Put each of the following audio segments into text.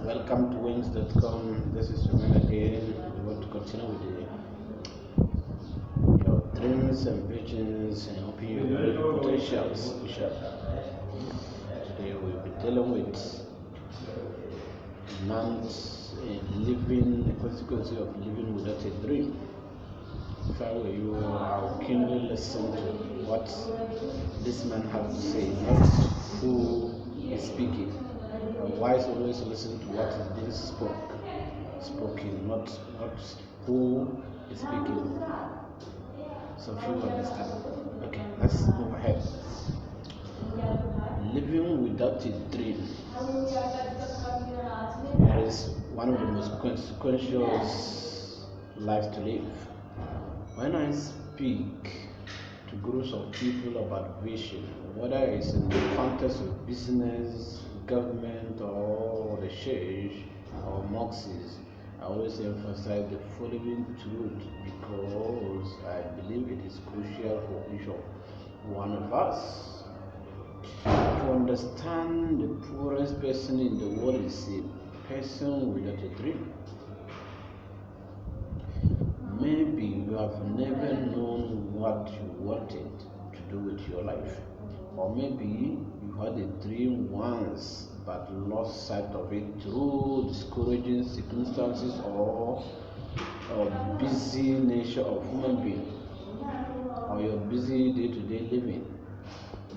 Welcome to wings.com. This is Roman again. We want to continue with your dreams and visions and open your potentials. Today we'll be dealing with the consequences of living without a dream. If I were you, I'll keenly listen to what this man has to say, not who is speaking. Wise always listen to what is being spoken, not who is speaking. So if you understand. Okay, let's move ahead. Living without a dream is one of the most consequential lives to live. When I speak to groups of people about vision, whether it's in the context of business, government, or the church, or mosques, I always emphasize the following truth because I believe it is crucial for each one of us. To understand, the poorest person in the world is a person without a dream. Maybe you have never known what you wanted to do with your life, or maybe you had a dream once but lost sight of it through discouraging circumstances or busy nature of human being, or your busy day-to-day living.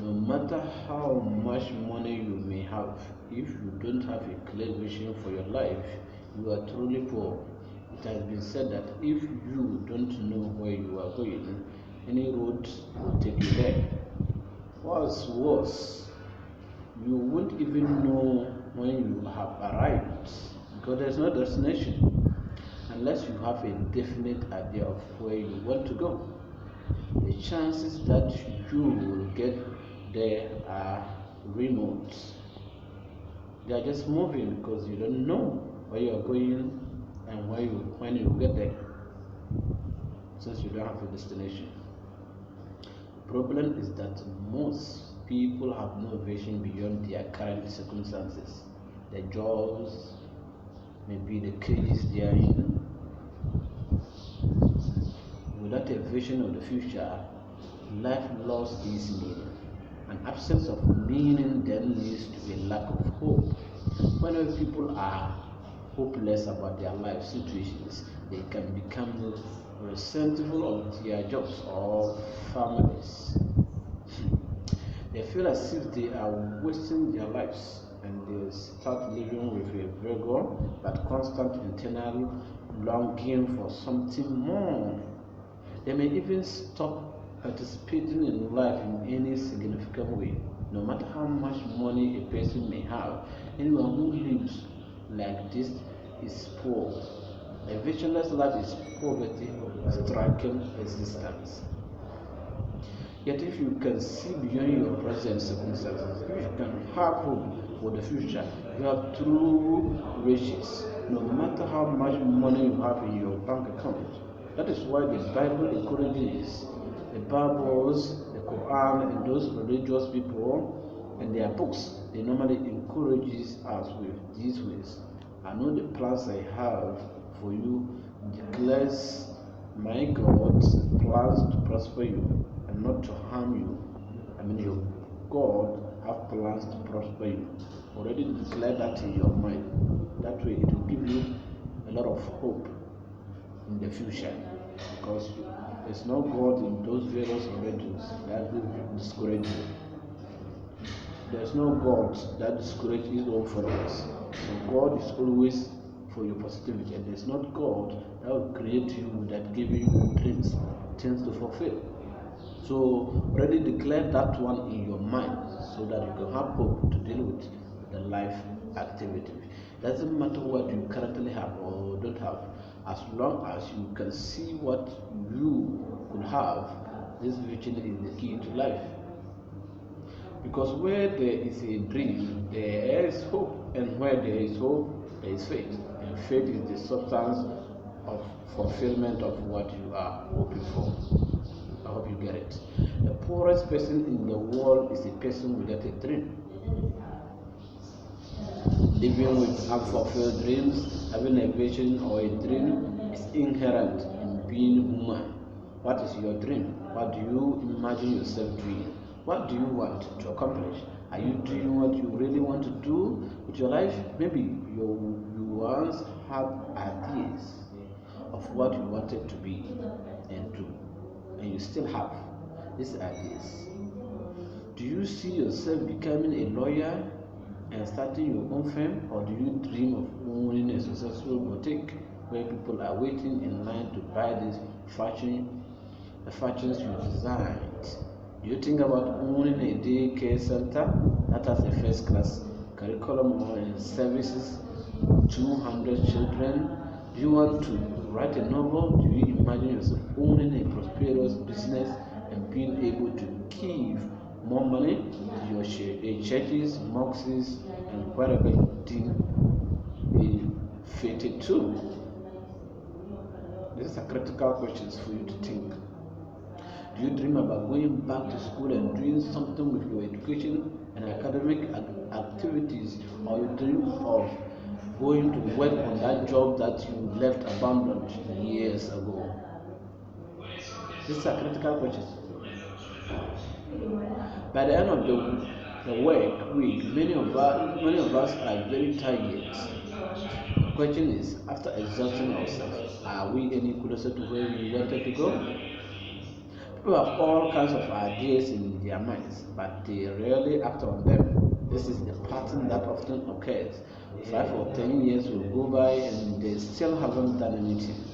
No matter how much money you may have, if you don't have a clear vision for your life, you are truly poor. It has been said that if you don't know where you are going, any road will take you there. What's worse, you won't even know when you have arrived because there's no destination unless you have a definite idea of where you want to go. The chances that you will get there are remote. They are just moving because you don't know where you are going and when you get there, since you don't have a destination. The problem is that most people have no vision beyond their current circumstances, their jobs, maybe the cages they are in. Without a vision of the future, life lost its meaning. An absence of meaning then leads to a lack of hope. Whenever people are hopeless about their life situations, they can become resentful of their jobs or families. They feel as if they are wasting their lives, and they start living with a vigor but constant internal longing for something more. They may even stop participating in life in any significant way. No matter how much money a person may have, anyone who lives like this is poor. A visionless life is poverty striking existence. Yet if you can see beyond your present circumstances, if you can have hope for the future, you have true riches, no matter how much money you have in your bank account. That is why the Bible encourages, the Bibles, the Quran, and those religious people and their books, they normally encourages us with these ways. I know the plans I have for you, declares my God, plans to prosper you and not to harm you. Your God have plans to prosper you. Already declare that in your mind. That way it will give you a lot of hope in the future, because there's no God in those various religions that will discourage you. There's no God that discourages his own followers. So God is always for your positivity, and there's not God that will create you without giving you dreams, things to fulfill. So already declare that one in your mind so that you can have hope to deal with the life activity. Doesn't matter what you currently have or don't have, as long as you can see what you could have. This vision is the key to life. Because where there is a dream, there is hope, and where there is hope, there is faith. And faith is the substance of fulfillment of what you are hoping for. I hope you get it. The poorest person in the world is a person without a dream. Living with unfulfilled dreams, having a vision or a dream is inherent in being human. What is your dream? What do you imagine yourself doing? What do you want to accomplish? Are you doing what you really want to do with your life? Maybe you once had ideas of what you wanted to be and do, and you still have these ideas. Do you see yourself becoming a lawyer and starting your own firm, or do you dream of owning a successful boutique where people are waiting in line to buy these fashions you designed? Do you think about owning a daycare center that has a first class curriculum or services 200 children? Do you want to write a novel? Do you imagine yourself owning a prosperous business and being able to give more money to your churches, mosques, and wherever you think it fitted to? These are critical questions for you to think. Do you dream about going back to school and doing something with your education and academic activities, or you dream of going to work on that job that you left abandoned years ago? These are critical questions. By the end of the work week, many of us are very tired. The question is, after exhausting ourselves, are we any closer to where we wanted to go? People have all kinds of ideas in their minds, but they rarely act on them. This is the pattern that often occurs. 5 or 10 years will go by and they still haven't done anything.